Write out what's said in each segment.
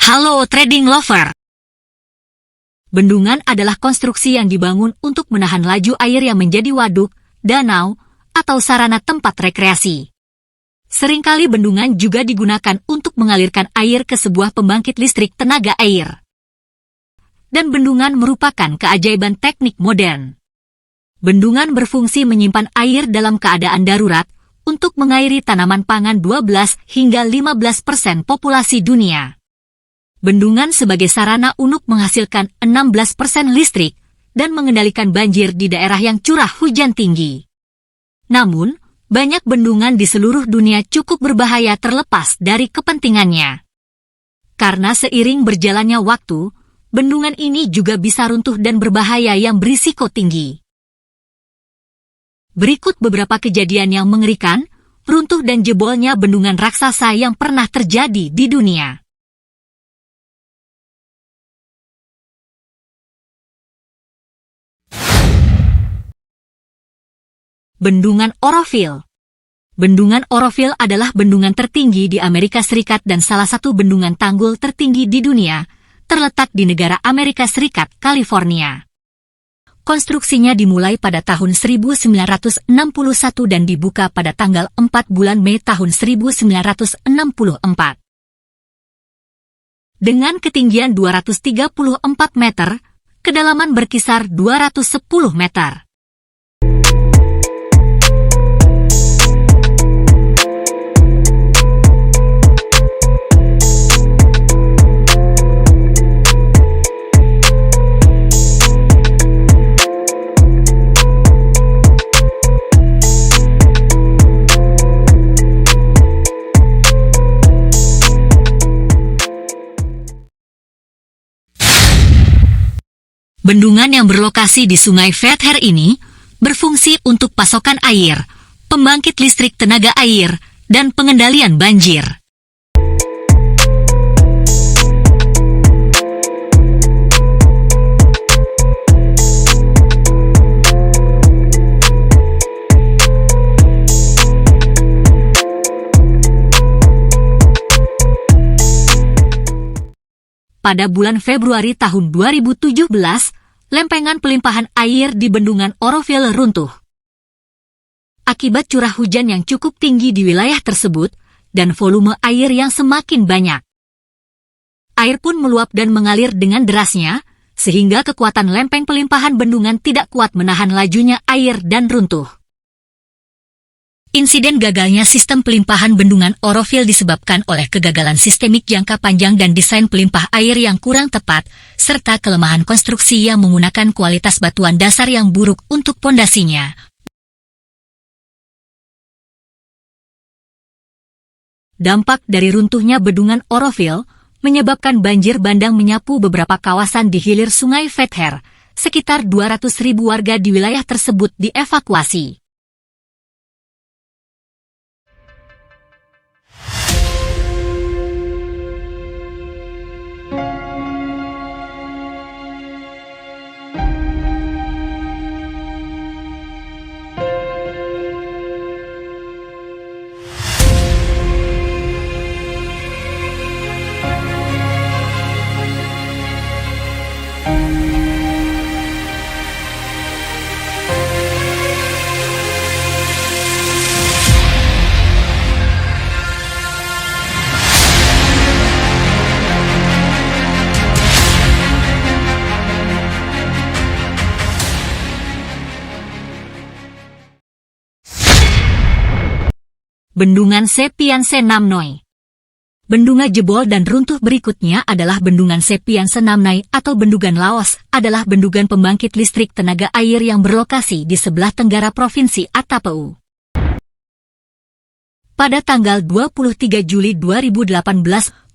Halo trading lover. Bendungan adalah konstruksi yang dibangun untuk menahan laju air yang menjadi waduk, danau, atau sarana tempat rekreasi. Seringkali bendungan juga digunakan untuk mengalirkan air ke sebuah pembangkit listrik tenaga air. Dan bendungan merupakan keajaiban teknik modern. Bendungan berfungsi menyimpan air dalam keadaan darurat untuk mengairi tanaman pangan 12 hingga 15% populasi dunia. Bendungan sebagai sarana untuk menghasilkan 16% listrik dan mengendalikan banjir di daerah yang curah hujan tinggi. Namun, banyak bendungan di seluruh dunia cukup berbahaya terlepas dari kepentingannya. Karena seiring berjalannya waktu, bendungan ini juga bisa runtuh dan berbahaya yang berisiko tinggi. Berikut beberapa kejadian yang mengerikan, runtuh dan jebolnya bendungan raksasa yang pernah terjadi di dunia. Bendungan Oroville. Bendungan Oroville adalah bendungan tertinggi di Amerika Serikat dan salah satu bendungan tanggul tertinggi di dunia, terletak di negara Amerika Serikat, California. Konstruksinya dimulai pada tahun 1961 dan dibuka pada tanggal 4 bulan Mei tahun 1964. Dengan ketinggian 234 meter, kedalaman berkisar 210 meter. Bendungan yang berlokasi di Sungai Feather ini berfungsi untuk pasokan air, pembangkit listrik tenaga air, dan pengendalian banjir. Pada bulan Februari tahun 2017, lempengan pelimpahan air di bendungan Oroville runtuh. Akibat curah hujan yang cukup tinggi di wilayah tersebut, dan volume air yang semakin banyak. Air pun meluap dan mengalir dengan derasnya, sehingga kekuatan lempeng pelimpahan bendungan tidak kuat menahan lajunya air dan runtuh. Insiden gagalnya sistem pelimpahan bendungan Oroville disebabkan oleh kegagalan sistemik jangka panjang dan desain pelimpah air yang kurang tepat, serta kelemahan konstruksi yang menggunakan kualitas batuan dasar yang buruk untuk pondasinya. Dampak dari runtuhnya bendungan Oroville menyebabkan banjir bandang menyapu beberapa kawasan di hilir Sungai Feather. Sekitar 200.000 warga di wilayah tersebut dievakuasi. Bendungan Sepianse Namnoy. Bendungan jebol dan runtuh berikutnya adalah Bendungan Sepianse Namnoy atau Bendungan Laos, adalah bendungan pembangkit listrik tenaga air yang berlokasi di sebelah tenggara Provinsi Attapeu. Pada tanggal 23 Juli 2018,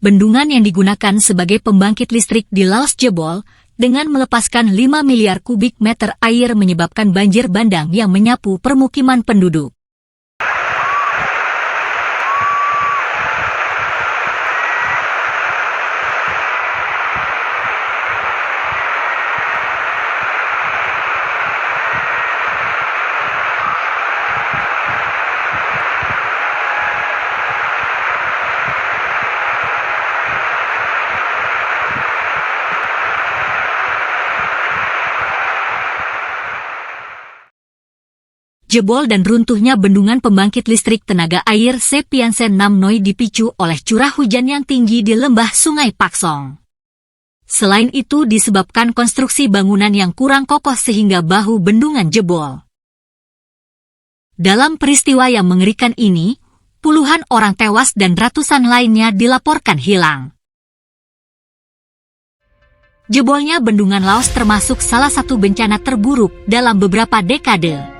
bendungan yang digunakan sebagai pembangkit listrik di Laos jebol, dengan melepaskan 5 miliar kubik meter air menyebabkan banjir bandang yang menyapu permukiman penduduk. Jebol dan runtuhnya bendungan pembangkit listrik tenaga air Sepiansen Namnoi dipicu oleh curah hujan yang tinggi di lembah Sungai Paksong. Selain itu disebabkan konstruksi bangunan yang kurang kokoh sehingga bahu bendungan jebol. Dalam peristiwa yang mengerikan ini, puluhan orang tewas dan ratusan lainnya dilaporkan hilang. Jebolnya bendungan Laos termasuk salah satu bencana terburuk dalam beberapa dekade.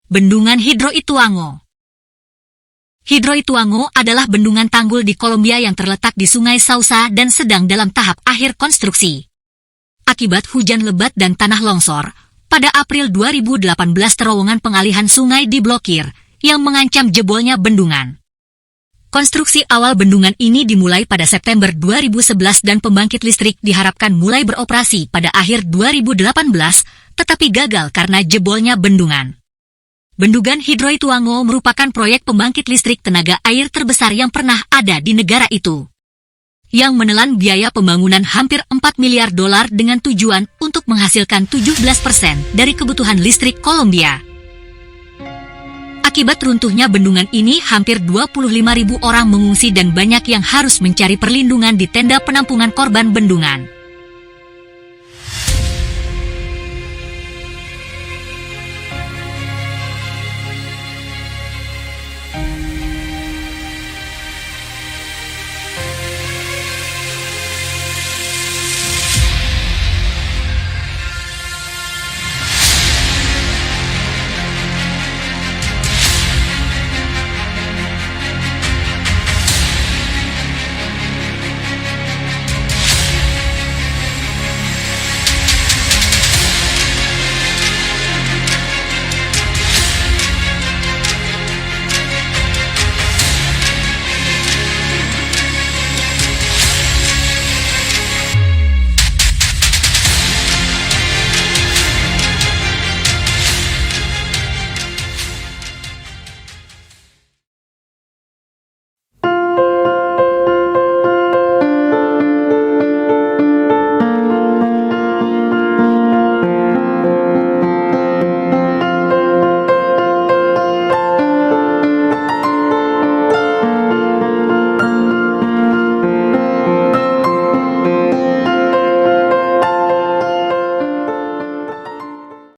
Bendungan Hidro Ituango. Hidro Ituango adalah bendungan tanggul di Kolombia yang terletak di Sungai Sausa dan sedang dalam tahap akhir konstruksi. Akibat hujan lebat dan tanah longsor, pada April 2018 terowongan pengalihan sungai diblokir, yang mengancam jebolnya bendungan. Konstruksi awal bendungan ini dimulai pada September 2011 dan pembangkit listrik diharapkan mulai beroperasi pada akhir 2018, tetapi gagal karena jebolnya bendungan. Bendungan Hidro Ituango merupakan proyek pembangkit listrik tenaga air terbesar yang pernah ada di negara itu, yang menelan biaya pembangunan hampir 4 miliar dolar dengan tujuan untuk menghasilkan 17% dari kebutuhan listrik Kolombia. Akibat runtuhnya bendungan ini, hampir 25.000 orang mengungsi dan banyak yang harus mencari perlindungan di tenda penampungan korban bendungan.